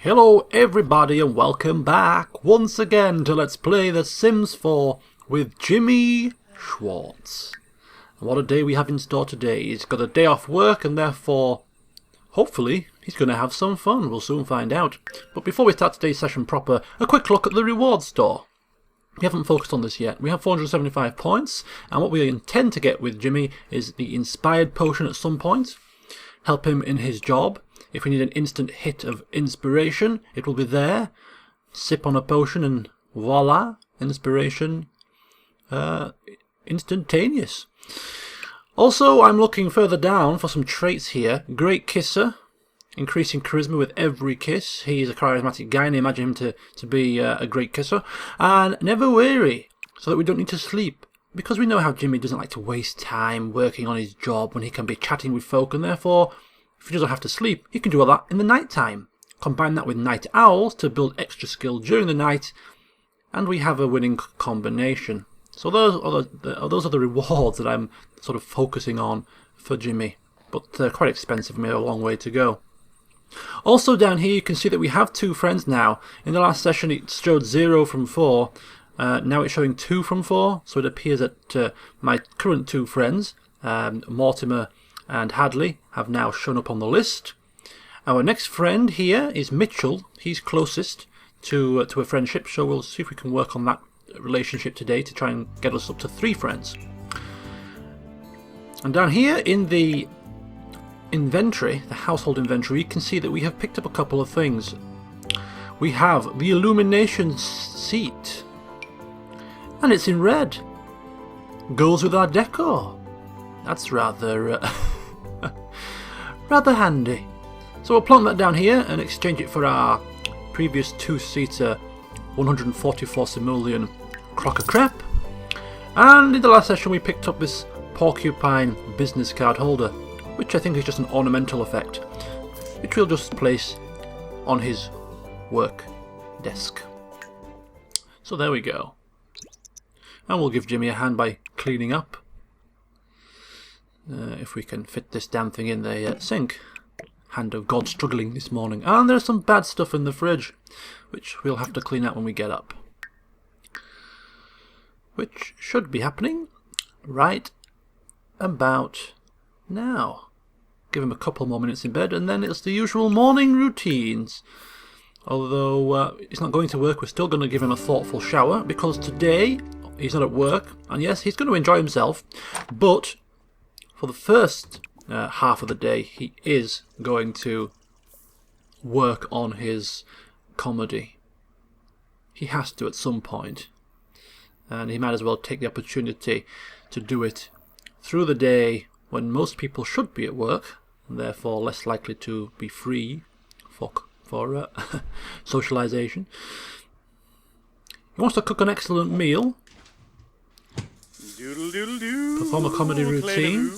Hello everybody and welcome back once again to Let's Play The Sims 4 with Jimmy Schwartz. And what a day we have in store today. He's got a day off work and therefore, hopefully, he's going to have some fun. We'll soon find out. But before we start today's session proper, a quick look at the reward store. We haven't focused on this yet. We have 475 points, and what we intend to get with Jimmy is the Inspired Potion at some point. Help him in his job. If we need an instant hit of inspiration, it will be there. Sip on a potion and voila, inspiration instantaneous. Also, I'm looking further down for some traits here. Great kisser, increasing charisma with every kiss. He's a charismatic guy and I imagine him to be a great kisser. And never weary, so that we don't need to sleep. Because we know how Jimmy doesn't like to waste time working on his job when he can be chatting with folk, and therefore, if he doesn't have to sleep, he can do all that in the night time. Combine that with night owls to build extra skill during the night, and we have a winning combination. So those are the rewards that I'm sort of focusing on for Jimmy, but they're quite expensive and we have a long way to go. Also down here you can see that we have 2 friends now. In the last session it showed 0 from 4, now it's showing 2 from 4, so it appears that my current 2 friends, Mortimer and Hadley, have now shown up on the list. Our next friend here is Mitchell. He's closest to a friendship, so we'll see if we can work on that relationship today to try and get us up to 3 friends. And down here in the inventory, the household inventory, you can see that we have picked up a couple of things. We have the illumination seat, and it's in red. Goes with our decor. That's rather rather handy. So we'll plonk that down here and exchange it for our previous 2-seater 144 simoleon crocker crepe. And in the last session we picked up this porcupine business card holder, which I think is just an ornamental effect, which we'll just place on his work desk. So there we go. And we'll give Jimmy a hand by cleaning up. If we can fit this damn thing in the sink. Hand of God struggling this morning. And there's some bad stuff in the fridge, which we'll have to clean out when we get up. Which should be happening right about now. Give him a couple more minutes in bed and then it's the usual morning routines. Although it's not going to work, we're still going to give him a thoughtful shower because today he's not at work. And yes, he's going to enjoy himself, but for the first half of the day, he is going to work on his comedy. He has to at some point, and he might as well take the opportunity to do it through the day when most people should be at work, and therefore less likely to be free for socialization. He wants to cook an excellent meal. Perform a comedy routine.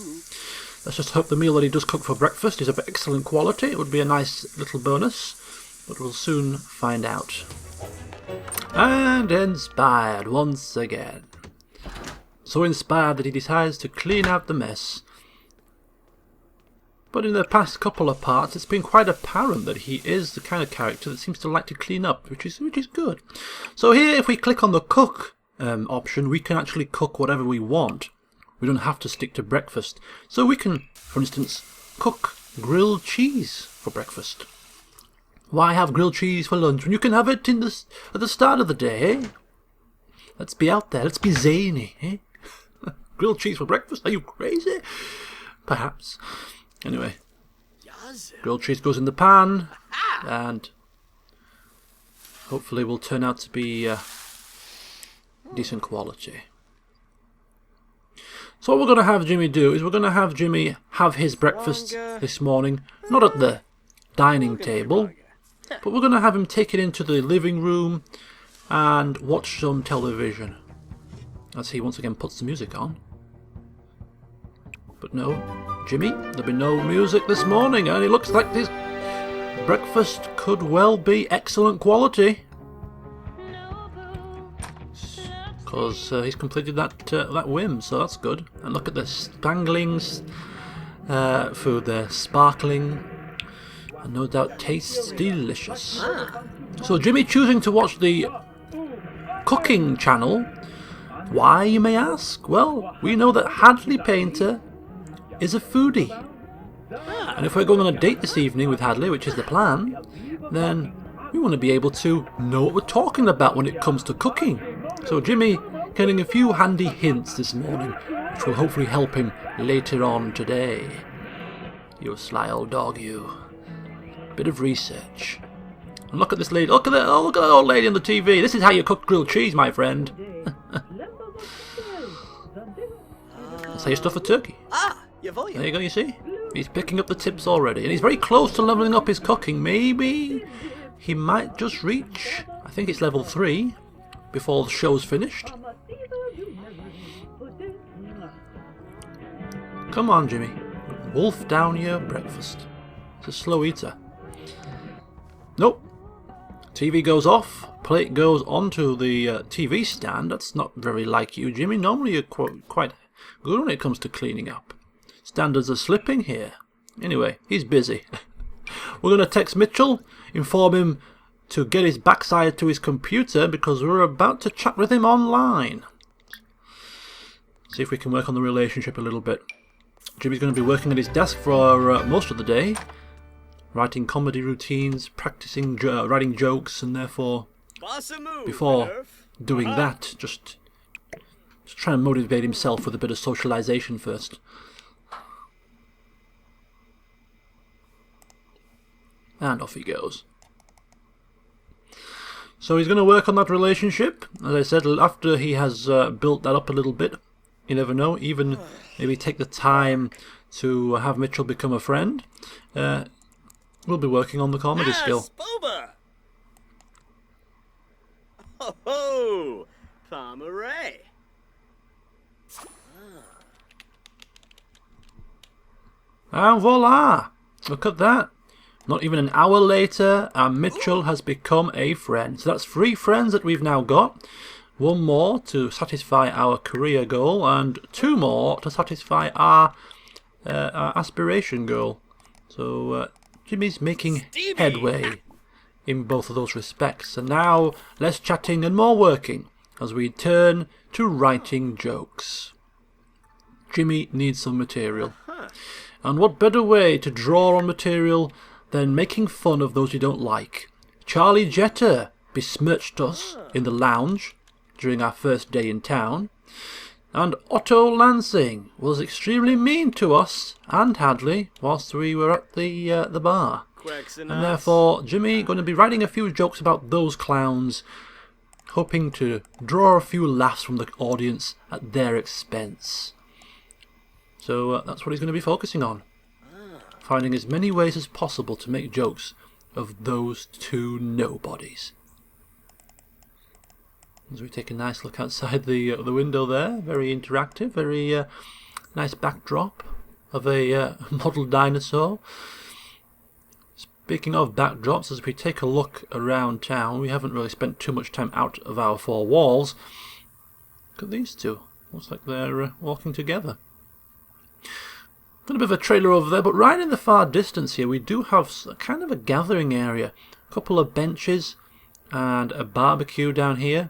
Let's just hope the meal that he does cook for breakfast is of excellent quality. It would be a nice little bonus, but we'll soon find out. And inspired once again. So inspired that he decides to clean out the mess. But in the past couple of parts, it's been quite apparent that he is the kind of character that seems to like to clean up, which is good. So here, if we click on the cook option, we can actually cook whatever we want. We don't have to stick to breakfast. So we can, for instance, cook grilled cheese for breakfast. Why have grilled cheese for lunch when you can have it at the start of the day, eh? Let's be out there. Let's be zany, eh? Grilled cheese for breakfast? Are you crazy? Perhaps. Anyway, grilled cheese goes in the pan, and hopefully will turn out to be decent quality. So what we're going to have Jimmy do is we're going to have Jimmy have his breakfast this morning, not at the dining table, but we're going to have him take it into the living room and watch some television as he once again puts the music on. But no, Jimmy, there'll be no music this morning, and it looks like this breakfast could well be excellent quality. Because he's completed that whim, so that's good. And look at the spangling food there. Sparkling. And no doubt tastes delicious. So Jimmy choosing to watch the cooking channel. Why, you may ask? Well, we know that Hadley Painter is a foodie. And if we're going on a date this evening with Hadley, which is the plan, then we want to be able to know what we're talking about when it comes to cooking. So Jimmy getting a few handy hints this morning, which will hopefully help him later on today. You sly old dog, you. Bit of research. And look at this lady. Look at that old lady on the TV. This is how you cook grilled cheese, my friend. That's how you stuff a turkey. There you go, you see? He's picking up the tips already. And he's very close to leveling up his cooking. Maybe he might just reach, I think it's level 3, before the show's finished. Come on, Jimmy. Wolf down your breakfast. It's a slow eater. Nope. TV goes off. Plate goes onto the TV stand. That's not very like you, Jimmy. Normally you're quite good when it comes to cleaning up. Standards are slipping here. Anyway, he's busy. We're going to text Mitchell, inform him to get his backside to his computer because we're about to chat with him online. See if we can work on the relationship a little bit. Jimmy's going to be working at his desk for most of the day, writing comedy routines, practicing writing jokes, and therefore, before doing that, just trying to motivate himself with a bit of socialization first. And off he goes. So he's going to work on that relationship. As I said, after he has built that up a little bit, you never know, even maybe take the time to have Mitchell become a friend. We'll be working on the comedy skill. Boba! Oh, Pomeray. And voila! Look at that. Not even an hour later, and Mitchell has become a friend. So that's 3 friends that we've now got. 1 more to satisfy our career goal, and 2 more to satisfy our aspiration goal. So Jimmy's making headway in both of those respects. And now, less chatting and more working as we turn to writing jokes. Jimmy needs some material. And what better way to draw on material than making fun of those you don't like? Charlie Jetter besmirched us in the lounge during our first day in town, and Otto Lansing was extremely mean to us and Hadley whilst we were at the bar. And therefore, Jimmy going to be writing a few jokes about those clowns, hoping to draw a few laughs from the audience at their expense. So that's what he's going to be focusing on. Finding as many ways as possible to make jokes of those 2 nobodies. As we take a nice look outside the window there, very interactive, very nice backdrop of a model dinosaur. Speaking of backdrops, as we take a look around town, we haven't really spent too much time out of our 4 walls. Look at these 2. Looks like they're walking together. Got a bit of a trailer over there, but right in the far distance here we do have kind of a gathering area. A couple of benches and a barbecue down here,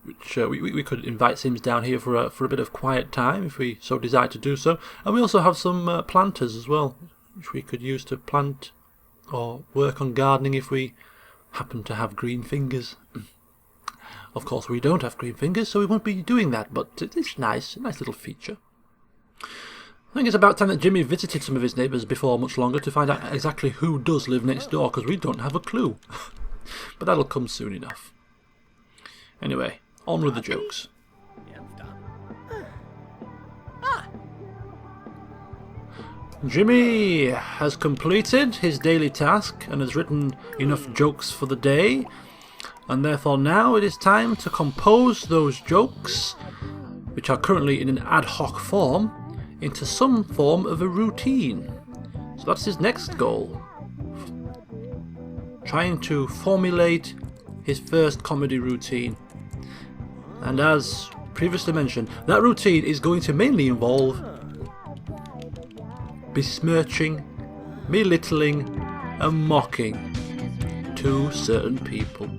which we could invite Sims down here for a bit of quiet time if we so desire to do so. And we also have some planters as well, which we could use to plant or work on gardening if we happen to have green fingers. Of course we don't have green fingers, so we won't be doing that, but it's nice, a nice little feature. I think it's about time that Jimmy visited some of his neighbours before much longer to find out exactly who does live next door, because we don't have a clue. But that'll come soon enough. Anyway, on with the jokes. Jimmy has completed his daily task and has written enough jokes for the day, and therefore now it is time to compose those jokes, which are currently in an ad hoc form, into some form of a routine. So that's his next goal. Trying to formulate his first comedy routine. And as previously mentioned, that routine is going to mainly involve besmirching, belittling and mocking two certain people.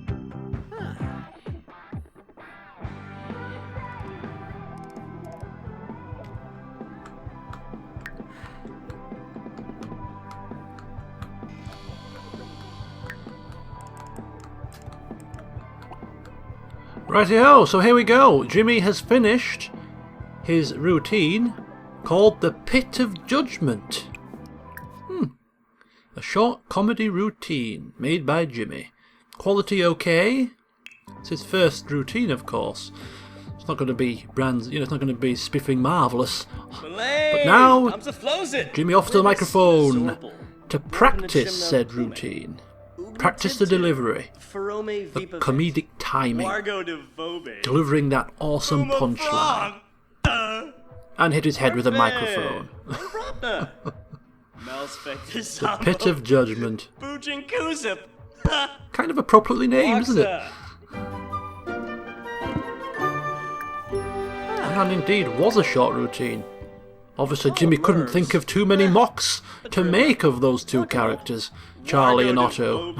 Righty-ho, so here we go. Jimmy has finished his routine called the Pit of Judgment. A short comedy routine made by Jimmy. Quality okay. It's his first routine, of course. It's not going to be it's not going to be spiffing marvellous. But now, Jimmy off to the microphone to practice said routine. Practice the delivery, the comedic timing, delivering that awesome punchline, and hit his head with a microphone. The Pit of Judgment. Kind of appropriately named, isn't it? And indeed was a short routine. Obviously Jimmy couldn't think of too many mocks to make of those two characters, Charlie and Otto.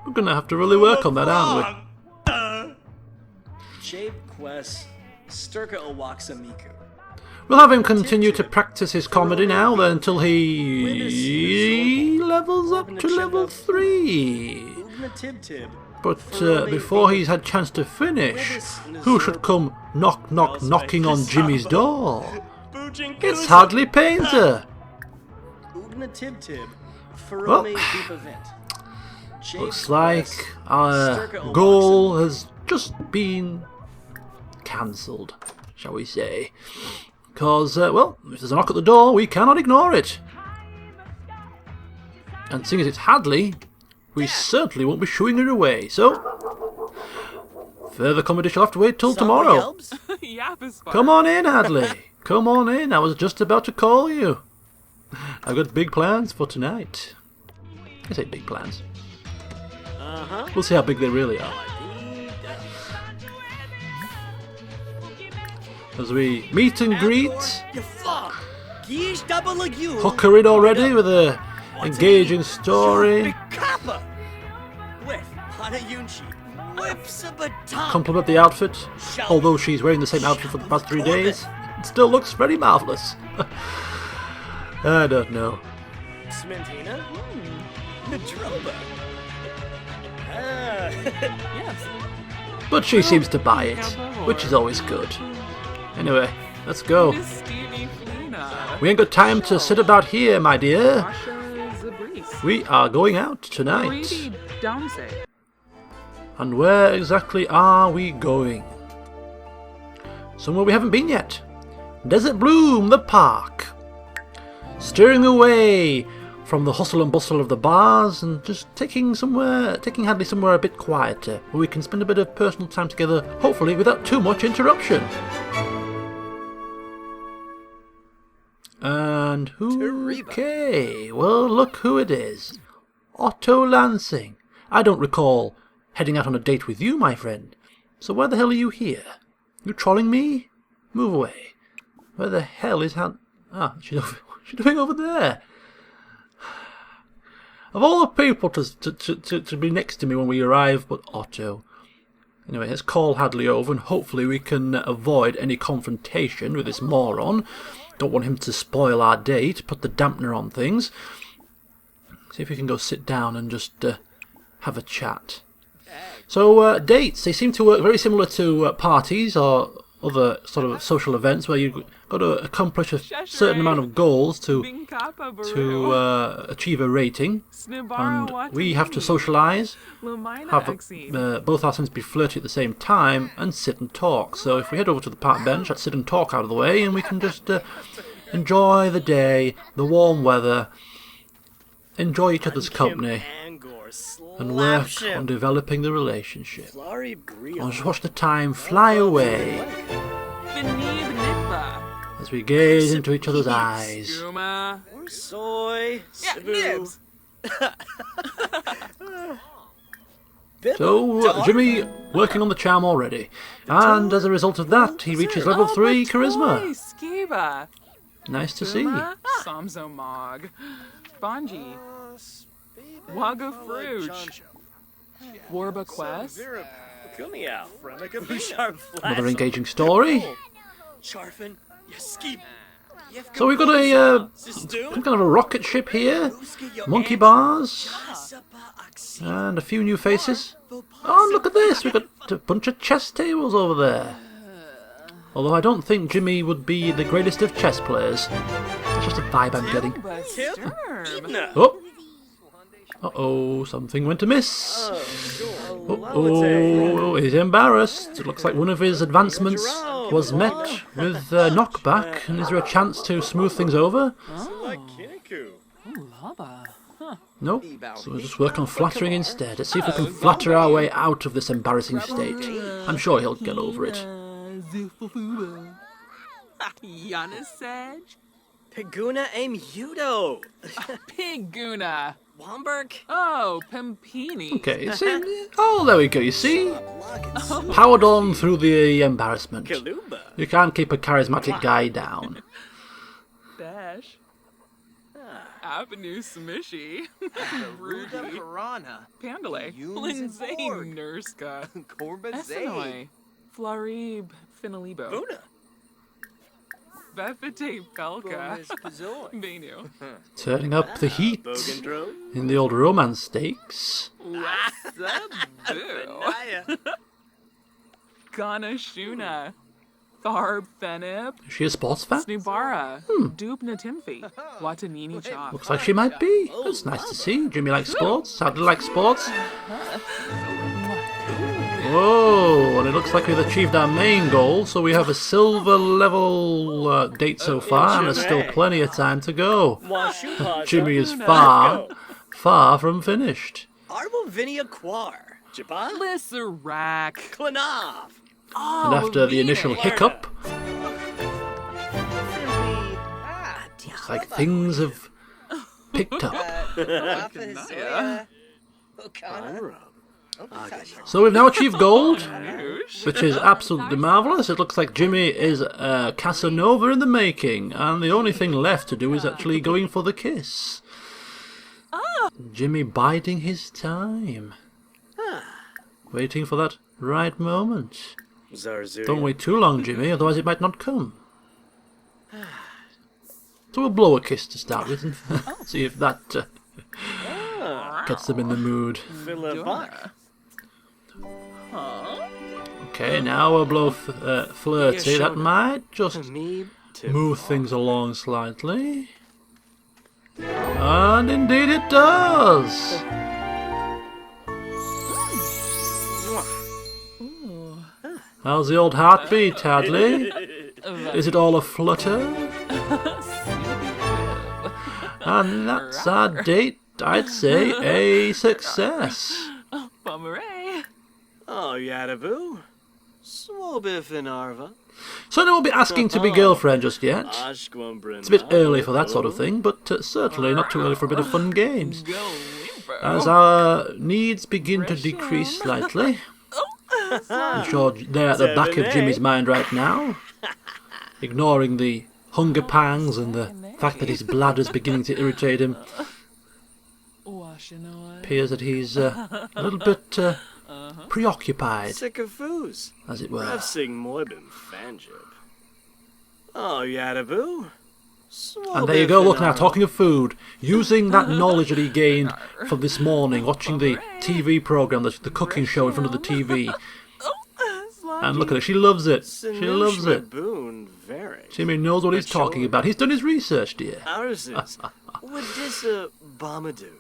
We're going to have to really work on that, aren't we? We'll have him continue to practice his comedy now then until he levels up to level 3. But before he's had chance to finish, who should come knocking on Jimmy's door? It's Hadley Painter! Well, looks like our goal has just been cancelled, shall we say. Because, well, if there's a knock at the door, we cannot ignore it. And seeing as it's Hadley, we certainly won't be shooing her away, so further comedy shall have to wait till tomorrow. Come on in, Hadley. Come on in, I was just about to call you. I've got big plans for tonight. I say big plans. We'll see how big they really are. As we meet and greet, hook her in already with a engaging story. Compliment the outfit, although she's wearing the same outfit for the past 3 days. It still looks very marvellous. I don't know. But she seems to buy it, which is always good. Anyway, let's go. We ain't got time to sit about here, my dear. We are going out tonight. And where exactly are we going? Somewhere we haven't been yet. Desert Bloom, the park. Steering away from the hustle and bustle of the bars and just taking Hadley somewhere a bit quieter, where we can spend a bit of personal time together, hopefully without too much interruption. And who? Okay, well, look who it is. Otto Lansing. I don't recall heading out on a date with you, my friend. So why the hell are you here? You trolling me? Move away. Where the hell is she's doing over there. Of all the people to be next to me when we arrive, but Otto. Anyway, let's call Hadley over and hopefully we can avoid any confrontation with this moron. Don't want him to spoil our date, put the dampener on things. See if we can go sit down and just have a chat. So, dates, they seem to work very similar to parties or other sort of social events where you've got to accomplish a certain amount of goals to achieve a rating. And we have to socialise, have both our sons be flirty at the same time, and sit and talk. So if we head over to the park bench, let's sit and talk out of the way, and we can just enjoy the day, the warm weather, enjoy each other's company, and work on developing the relationship. I'll just watch the time fly away as we gaze into each other's eyes. So, Jimmy working on the charm already, and as a result of that, he reaches level 3 charisma. Nice to see. Somzo Mog. Bonji. Waga Fruch. Warba Quest. Another engaging story. Charfin, you skip. So we've got a some kind of a rocket ship here, monkey bars, and a few new faces. Oh, look at this! We've got a bunch of chess tables over there. Although I don't think Jimmy would be the greatest of chess players. It's just a vibe I'm getting. Oh! Uh-oh, something went amiss. Uh-oh, he's embarrassed. It looks like one of his advancements was met with knockback. And is there a chance to smooth things over? No, so we'll just work on flattering instead. Let's see if we can flatter our way out of this embarrassing state. I'm sure he'll get over it. Yanisage? Piguna aim Yudo. Piguna. Womberg. Oh, Pimpini. Okay, see? Oh, there we go, you see? Powered on through the embarrassment. Kaluba. You can't keep a charismatic guy down. Dash. Avenue Smishy. Rudy. Piranha. Pandale. Yunes Lindsay and Borg. Nurska. Corbazay. Essenoi. Flarib Finalibo. Buna. Befete Pelka. Pazoi. Benu. Turning up the heat Bogandrome. in the old romance stakes. Wasabu. Naya. Ganashuna. Tharb Fenip. Is she a sports fan? Snubara. Dubna Timfi. Watanini Chop. Looks like she might be. That's nice to see. Jimmy likes sports. Hadley likes sports. Whoa, and it looks like we've achieved our main goal, so we have a silver level date so far, and there's still plenty of time to go. Jimmy is far from finished. Arbovinia Quar. Jabba. Lissarak. Klanov. And after the initial hiccup, it's like things have picked up. So we've now achieved gold, which is absolutely marvellous. It looks like Jimmy is a Casanova in the making, and the only thing left to do is actually going for the kiss. Jimmy biding his time, waiting for that right moment. Don't wait too long, Jimmy, otherwise it might not come. So we'll blow a kiss to start with and see if that gets them in the mood. Okay, now we'll blow flirty. That might just move things along slightly. And indeed it does! How's the old heartbeat, Hadley? Is it all a flutter? And that's our date, I'd say, a success. Bummeray. Oh, Yadabu. Swobifinarva. So I won't be asking to be girlfriend just yet. It's a bit early for that sort of thing, but certainly not too early for a bit of fun games. As our needs begin to decrease slightly, I'm sure they're at the back of Jimmy's mind right now, ignoring the hunger pangs and the fact that his bladder's beginning to irritate him. Appears that he's a little bit preoccupied, as it were. Oh, Yadabu. And there you go, look now, talking of food, using that knowledge that he gained from this morning, watching the TV programme, the cooking show in front of the TV. And look at her, she loves it. She loves it. Jimmy knows what he's talking about. He's done his research, dear. Wadissa Bamadoo.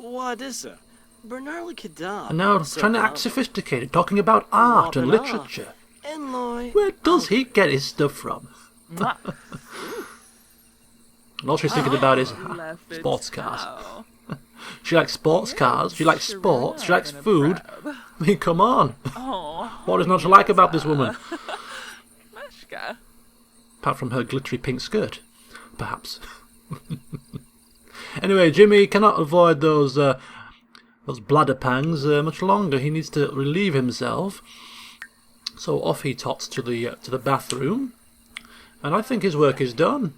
Wadissa. Bernarli Kadam. And now trying to act sophisticated, talking about art and literature. Where does he get his stuff from? And all she's thinking about is sports cars. She likes sports cars, she likes sports, she likes food. I mean, come on. What is not to like about this woman? Apart from her glittery pink skirt, perhaps. Anyway, Jimmy cannot avoid those bladder pangs much longer. He needs to relieve himself. So off he tots to the bathroom, and I think his work is done.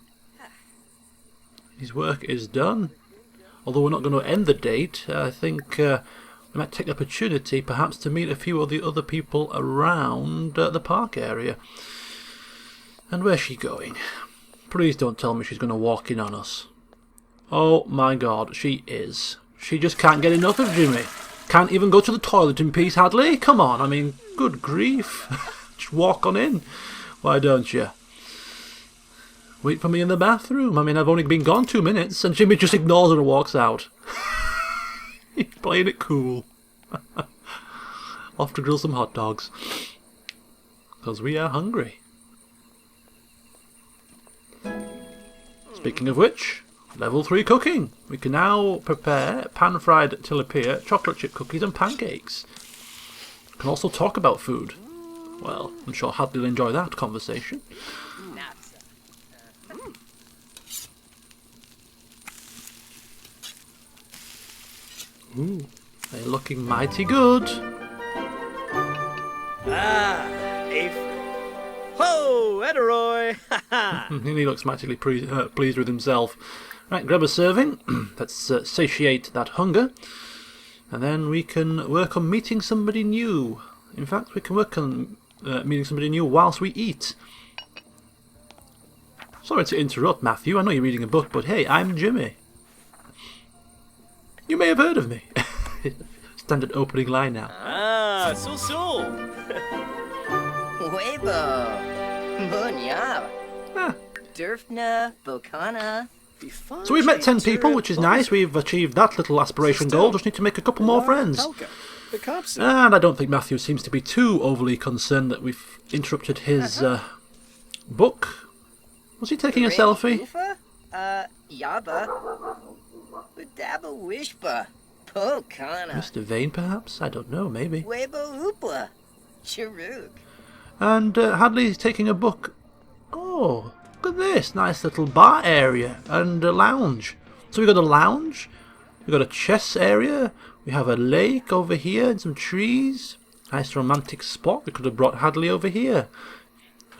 His work is done. Although we're not going to end the date, I think we might take the opportunity perhaps to meet a few of the other people around the park area. And where's she going? Please don't tell me she's going to walk in on us. Oh my god, she is. She just can't get enough of Jimmy. Can't even go to the toilet in peace, Hadley. Come on, I mean, good grief. Just walk on in. Why don't you? Wait for me in the bathroom. I mean, I've only been gone 2 minutes, and Jimmy just ignores her and walks out. He's playing it cool. Off to grill some hot dogs. Because we are hungry. Speaking of which, level 3 cooking. We can now prepare pan-fried tilapia, chocolate chip cookies and pancakes. We can also talk about food. Well, I'm sure Hadley will enjoy that conversation. Ooh, they're looking mighty good. Ah, April. Ho, Ederoy! Ha ha! He looks mightily pleased with himself. Right, grab a serving. Let's satiate that hunger. And then we can work on meeting somebody new. In fact, we can work on meeting somebody new whilst we eat. Sorry to interrupt, Matthew. I know you're reading a book, but hey, I'm Jimmy. You may have heard of me. Standard opening line now. Ah, so. Huevo. Bunyao. Ah. Durfna. Bocana. So we've met 10 people, which is nice. We've achieved that little aspiration goal. Just need to make a couple more friends. And I don't think Matthew seems to be too overly concerned that we've interrupted his book. Was he taking a selfie? Yaba. Udaba Wishba. Bocana. Mr. Vane, perhaps? I don't know, maybe. Huevo Hoopla. Chiruk. And Hadley's taking a book. Oh, look at this. Nice little bar area and a lounge. So we've got a lounge. We've got a chess area. We have a lake over here and some trees. Nice romantic spot. We could have brought Hadley over here.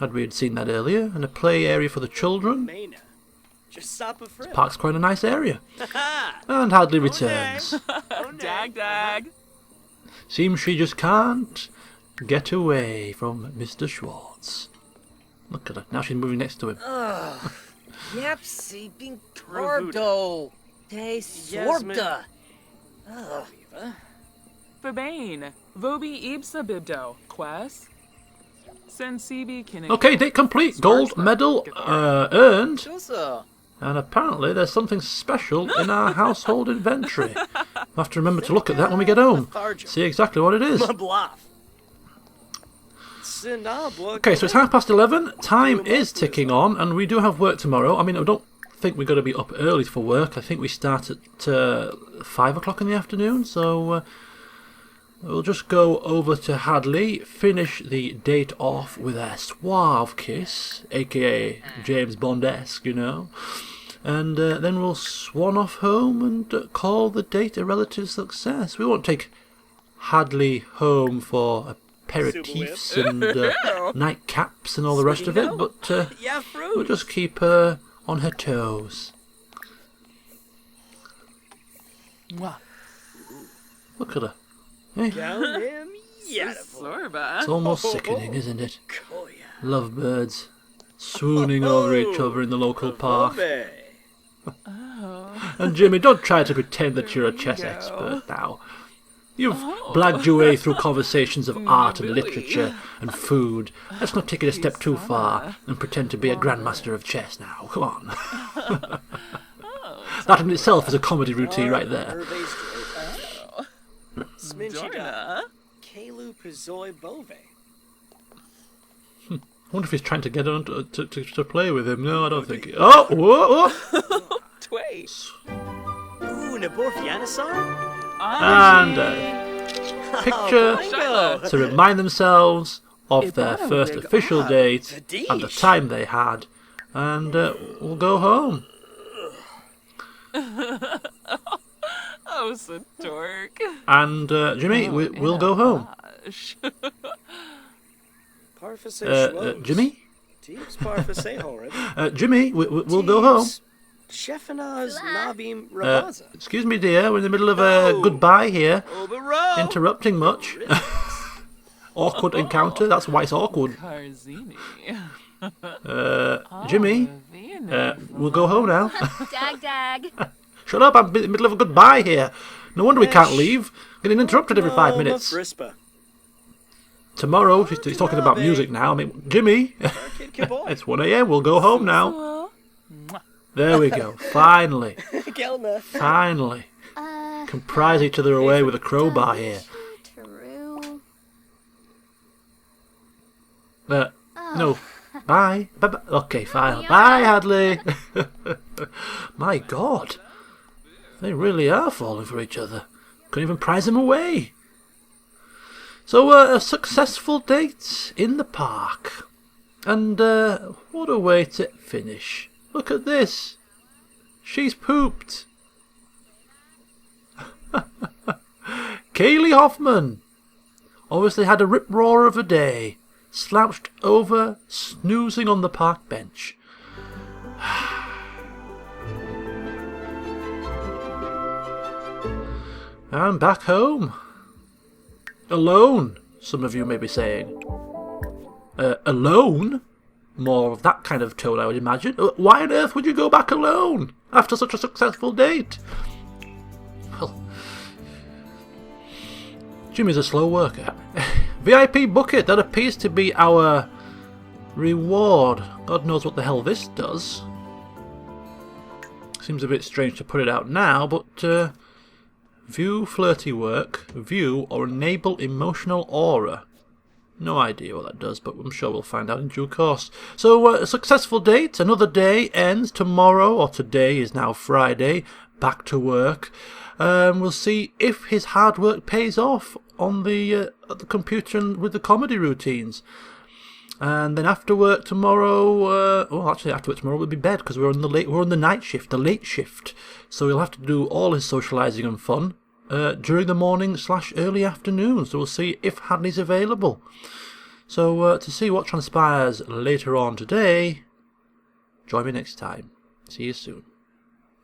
Had we had seen that earlier. And a play area for the children. The park's quite a nice area. And Hadley returns. Dag. Seems she just can't get away from Mr. Schwartz. Look at her. Now she's moving next to him. Yapsi bin Cardo. Te Sorda. Verbane. Vobi Ibsa Bibdo. Quest. Sensibi Kinnick. Okay, date complete. Gold medal earned. Chusa. And apparently there's something special in our household inventory. We'll have to remember to look at that when we get home. See exactly what it is. Okay, so it's 11:30. Time is ticking on, and we do have work tomorrow. I mean, I don't think we're going to be up early for work. I think we start at 5 o'clock in the afternoon, so we'll just go over to Hadley, finish the date off with a suave kiss, aka James Bond-esque, you know. And then we'll swan off home and call the date a relative success. We won't take Hadley home for aperitifs and nightcaps and all the rest of it, but we'll just keep her on her toes. Look at her. Hey. It's almost sickening, isn't it? Lovebirds swooning over each other in the local park. And Jimmy, don't try to pretend that you're a chess expert now. You've blagged your way through conversations of art and literature and food. Let's not take it a step too far and pretend to be a grandmaster of chess now. Come on. That in itself is a comedy routine right there. I wonder if he's trying to get on to play with him. No, I don't think. Oh, whoa! Twice. And a picture to remind themselves of their first official date and the time they had, and we'll go home. Oh, so dork. And Jimmy, we'll go home. Jimmy? Jimmy, we'll go home. Chefanaz Navim Rabaza. Excuse me, dear. We're in the middle of a goodbye here. Obero. Interrupting much. Awkward encounter. That's why it's awkward. Carzini. Jimmy, we'll go home now. Dag. Shut up, I'm in the middle of a goodbye here. No wonder we can't leave. Getting interrupted every 5 minutes. Frispa. Tomorrow, he's talking about music now. I mean, Jimmy, it's 1 a.m. We'll go home now. There we go. Finally. Finally. Can prize each other away with a crowbar here. No. Bye. Bye. Okay, fine. Bye, Hadley. My God. They really are falling for each other. Couldn't even prize them away. So, a successful date in the park. And, what a way to finish. Look at this. She's pooped. Kaylee Hoffman obviously had a rip-roar of a day. Slouched over, snoozing on the park bench. I'm back home. Alone, some of you may be saying. Alone? More of that kind of tone, I would imagine. Why on earth would you go back alone after such a successful date? Well, Jimmy's a slow worker. VIP bucket, that appears to be our reward. God knows what the hell this does. Seems a bit strange to put it out now, but view flirty work, view or enable emotional aura. No idea what that does, but I'm sure we'll find out in due course. So, a successful date, another day ends tomorrow, or today is now Friday, back to work. We'll see if his hard work pays off on the computer and with the comedy routines. And then after work tomorrow, after work tomorrow will be bed because we're on the night shift, the late shift. So he'll have to do all his socialising and fun during the morning / early afternoon. So we'll see if Hadley's available. So to see what transpires later on today, join me next time. See you soon.